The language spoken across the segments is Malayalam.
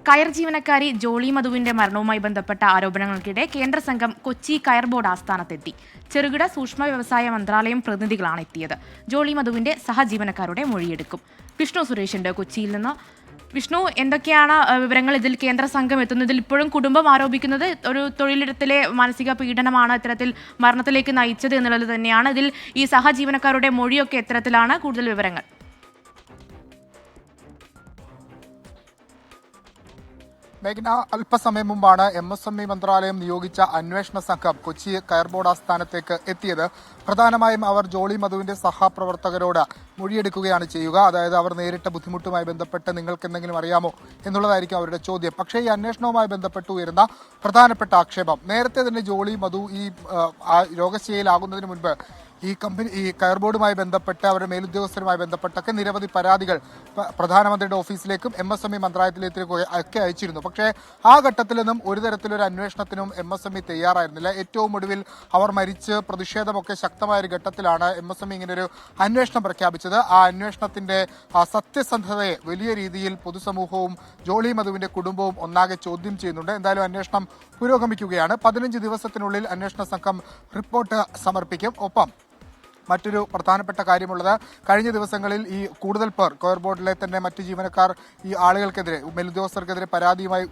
കയർ ജീവനക്കാരി ജോളി മധുവിന്റെ മരണവുമായി ബന്ധപ്പെട്ട ആരോപണങ്ങൾക്കിടെ കേന്ദ്ര സംഘം കൊച്ചി കയർ ബോർഡ് ആസ്ഥാനത്തെത്തി. ചെറുകിട സൂക്ഷ്മ വ്യവസായ മന്ത്രാലയം പ്രതിനിധികളാണ് എത്തിയത്. ജോളി മധുവിന്റെ സഹജീവനക്കാരുടെ മൊഴിയെടുക്കും. വിഷ്ണു സുരേഷിന്റെ കൊച്ചിയിൽ നിന്ന്. വിഷ്ണു, എന്തൊക്കെയാണ് വിവരങ്ങൾ? ഇതിൽ കേന്ദ്ര സംഘം എത്തുന്നതിൽ ഇപ്പോഴും കുടുംബം ആരോപിക്കുന്നത് ഒരു തൊഴിലിടത്തിലെ മാനസിക പീഡനമാണ് ഇത്തരത്തിൽ മരണത്തിലേക്ക് നയിച്ചത് എന്നുള്ളത് തന്നെയാണ്. ഇതിൽ ഈ സഹജീവനക്കാരുടെ മൊഴിയൊക്കെ എത്തരത്തിലാണ്? കൂടുതൽ വിവരങ്ങൾ. മേഘ്ന, അല്പസമയം മുമ്പാണ് MSME മന്ത്രാലയം നിയോഗിച്ച അന്വേഷണ സംഘം കൊച്ചി കയർ ബോർഡ് ആസ്ഥാനത്തേക്ക് എത്തിയത്. പ്രധാനമായും അവർ ജോളി മധുവിന്റെ സഹപ്രവർത്തകരോട് മൊഴിയെടുക്കുകയാണ് ചെയ്യുക. അതായത് അവർ നേരിട്ട ബുദ്ധിമുട്ടുമായി ബന്ധപ്പെട്ട് നിങ്ങൾക്ക് എന്തെങ്കിലും അറിയാമോ എന്നുള്ളതായിരിക്കും അവരുടെ ചോദ്യം. പക്ഷേ ഈ അന്വേഷണവുമായി ബന്ധപ്പെട്ട് ഉയരുന്ന പ്രധാനപ്പെട്ട ആക്ഷേപം, നേരത്തെ തന്നെ ജോളി മധു ഈ രോഗശയ്യയിലാകുന്നതിന് മുൻപ് ഈ കയർ ബോർഡുമായി ബന്ധപ്പെട്ട് അവരുടെ മേലുദ്യോഗസ്ഥരുമായി ബന്ധപ്പെട്ടൊക്കെ നിരവധി പരാതികൾ പ്രധാനമന്ത്രിയുടെ ഓഫീസിലേക്കും MSME മന്ത്രാലയത്തിലേക്കും ഒക്കെ അയച്ചിരുന്നു. പക്ഷേ ആ ഘട്ടത്തിലൊന്നും ഒരു തരത്തിലൊരു അന്വേഷണത്തിനും MSME തയ്യാറായിരുന്നില്ല. ഏറ്റവും ഒടുവിൽ അവർ മരിച്ച് പ്രതിഷേധമൊക്കെ ശക്തമായ ഒരു ഘട്ടത്തിലാണ് MSME ഇങ്ങനൊരു അന്വേഷണം പ്രഖ്യാപിച്ചത്. ആ അന്വേഷണത്തിന്റെ സത്യസന്ധതയെ വലിയ രീതിയിൽ പൊതുസമൂഹവും ജോളി മധുവിന്റെ കുടുംബവും ഒന്നാകെ ചോദ്യം ചെയ്യുന്നുണ്ട്. എന്തായാലും അന്വേഷണം പുരോഗമിക്കുകയാണ്. 15 ദിവസത്തിനുള്ളിൽ അന്വേഷണ സംഘം റിപ്പോർട്ട് സമർപ്പിക്കും. ഒപ്പം മറ്റൊരു പ്രധാനപ്പെട്ട കാര്യമുള്ളത്, കഴിഞ്ഞ ദിവസങ്ങളിൽ ഈ കൂടുതൽ പേർ കയർ ബോർഡിലെ തന്നെ മറ്റ് ജീവനക്കാർ ഈ ആളുകൾക്കെതിരെ, മേലുദ്യോഗസ്ഥർക്കെതിരെ പരാതിയുമായി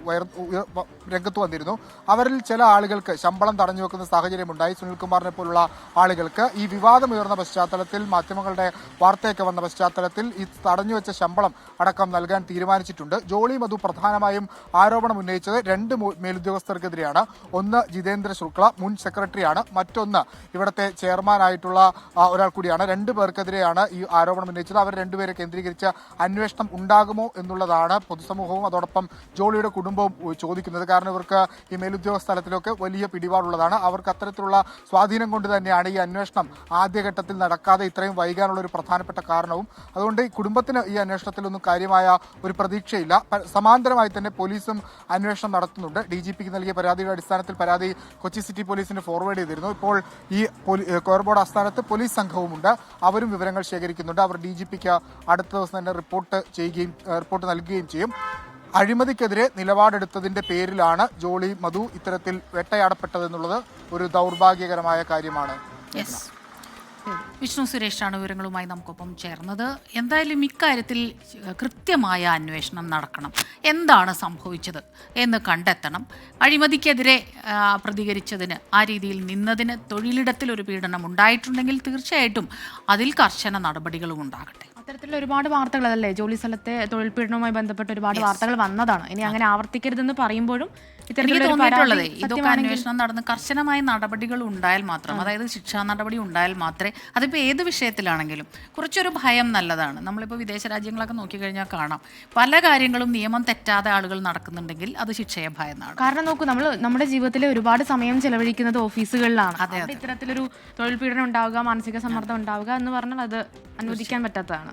രംഗത്ത് വന്നിരുന്നു. അവരിൽ ചില ആളുകൾക്ക് ശമ്പളം തടഞ്ഞു വെക്കുന്ന സാഹചര്യമുണ്ടായി. സുനിൽകുമാറിനെ പോലുള്ള ആളുകൾക്ക് ഈ വിവാദം ഉയർന്ന പശ്ചാത്തലത്തിൽ, മാധ്യമങ്ങളുടെ വാർത്തയൊക്കെ വന്ന പശ്ചാത്തലത്തിൽ ഈ തടഞ്ഞുവെച്ച ശമ്പളം അടക്കം നൽകാൻ തീരുമാനിച്ചിട്ടുണ്ട്. ജോളി മധു പ്രധാനമായും ആരോപണം ഉന്നയിച്ചത് 2 മേലുദ്യോഗസ്ഥർക്കെതിരെയാണ്. ഒന്ന് ജിതേന്ദ്ര ശുക്ല, മുൻ സെക്രട്ടറിയാണ്. മറ്റൊന്ന് ഇവിടുത്തെ ചെയർമാനായിട്ടുള്ള ഒരാൾ കൂടിയാണ്. 2 പേർക്കെതിരെയാണ് ഈ ആരോപണം ഉന്നയിച്ചത്. അവർ 2 പേരെ കേന്ദ്രീകരിച്ച അന്വേഷണം ഉണ്ടാകുമോ എന്നുള്ളതാണ് പൊതുസമൂഹവും അതോടൊപ്പം ജോളിയുടെ കുടുംബവും ചോദിക്കുന്നത്. കാരണം ഇവർക്ക് ഈ മേലുദ്യോഗസ്ഥ തലത്തിലൊക്കെ വലിയ പിടിപാടുള്ളതാണ്. അവർക്ക് അത്തരത്തിലുള്ള സ്വാധീനം കൊണ്ട് തന്നെയാണ് ഈ അന്വേഷണം ആദ്യഘട്ടത്തിൽ നടക്കാതെ ഇത്രയും വൈകാനുള്ള ഒരു പ്രധാനപ്പെട്ട കാരണവും. അതുകൊണ്ട് ഈ കുടുംബത്തിന് ഈ അന്വേഷണത്തിലൊന്നും കാര്യമായ ഒരു പ്രതീക്ഷയില്ല. സമാന്തരമായി തന്നെ പോലീസും അന്വേഷണം നടത്തുന്നുണ്ട്. DGPക്ക് നൽകിയ പരാതിയുടെ അടിസ്ഥാനത്തിൽ പരാതി കൊച്ചി സിറ്റി പോലീസിന് ഫോർവേഡ് ചെയ്തിരുന്നു. ഇപ്പോൾ ഈ കയർ ബോർഡ് ആസ്ഥാനത്ത് പോലീസ് സംഘവുമുണ്ട്. അവരും വിവരങ്ങൾ ശേഖരിക്കുന്നുണ്ട്. അവർ DGPക്ക് അടുത്ത ദിവസം തന്നെ റിപ്പോർട്ട് നൽകുകയും ചെയ്യും. അഴിമതിക്കെതിരെ നിലപാടെടുത്തതിന്റെ പേരിലാണ് ജോളി മധു ഇത്തരത്തിൽ വേട്ടയാടപ്പെട്ടതെന്നുള്ളത് ഒരു ദൗർഭാഗ്യകരമായ കാര്യമാണ്. വിഷ്ണു സുരേഷാണ് വിവരങ്ങളുമായി നമുക്കൊപ്പം ചേർന്നത്. എന്തായാലും ഇക്കാര്യത്തിൽ കൃത്യമായ അന്വേഷണം നടക്കണം. എന്താണ് സംഭവിച്ചത് എന്ന് കണ്ടെത്തണം. അഴിമതിക്കെതിരെ പ്രതികരിച്ചതിന്, ആ രീതിയിൽ നിന്നതിന്, തൊഴിലിടത്തിൽ ഒരു പീഡനം ഉണ്ടായിട്ടുണ്ടെങ്കിൽ തീർച്ചയായിട്ടും അതിൽ കർശന നടപടികളും ഉണ്ടാകട്ടെ. അത്തരത്തിലുള്ള ഒരുപാട് വാർത്തകൾ, അതല്ലേ, ജോലി സ്ഥലത്തെ തൊഴിൽ പീഡനവുമായി ബന്ധപ്പെട്ട് ഒരുപാട് വാർത്തകൾ വന്നതാണ്. ഇനി അങ്ങനെ ആവർത്തിക്കരുതെന്ന് പറയുമ്പോഴും ഇതൊക്കെ അന്വേഷണം നടന്ന് കർശനമായ നടപടികൾ ഉണ്ടായാൽ മാത്രം, അതായത് ശിക്ഷാ നടപടി ഉണ്ടായാൽ മാത്രമേ, അതിപ്പോൾ ഏത് വിഷയത്തിലാണെങ്കിലും കുറച്ചൊരു ഭയം നല്ലതാണ്. നമ്മളിപ്പോൾ വിദേശ രാജ്യങ്ങളൊക്കെ നോക്കിക്കഴിഞ്ഞാൽ കാണാം, പല കാര്യങ്ങളും നിയമം തെറ്റാതെ ആളുകൾ നടക്കുന്നുണ്ടെങ്കിൽ അത് ശിക്ഷയെ ഭയന്നാണ്. കാരണം നോക്കൂ, നമ്മുടെ ജീവിതത്തിൽ ഒരുപാട് സമയം ചെലവഴിക്കുന്നത് ഓഫീസുകളിലാണ്. ഇത്തരത്തിലൊരു തൊഴിൽ പീഡനം ഉണ്ടാവുക, മാനസിക സമ്മർദ്ദം ഉണ്ടാവുക എന്ന് പറഞ്ഞാൽ അത് അനുവദിക്കാൻ പറ്റാത്തതാണ്.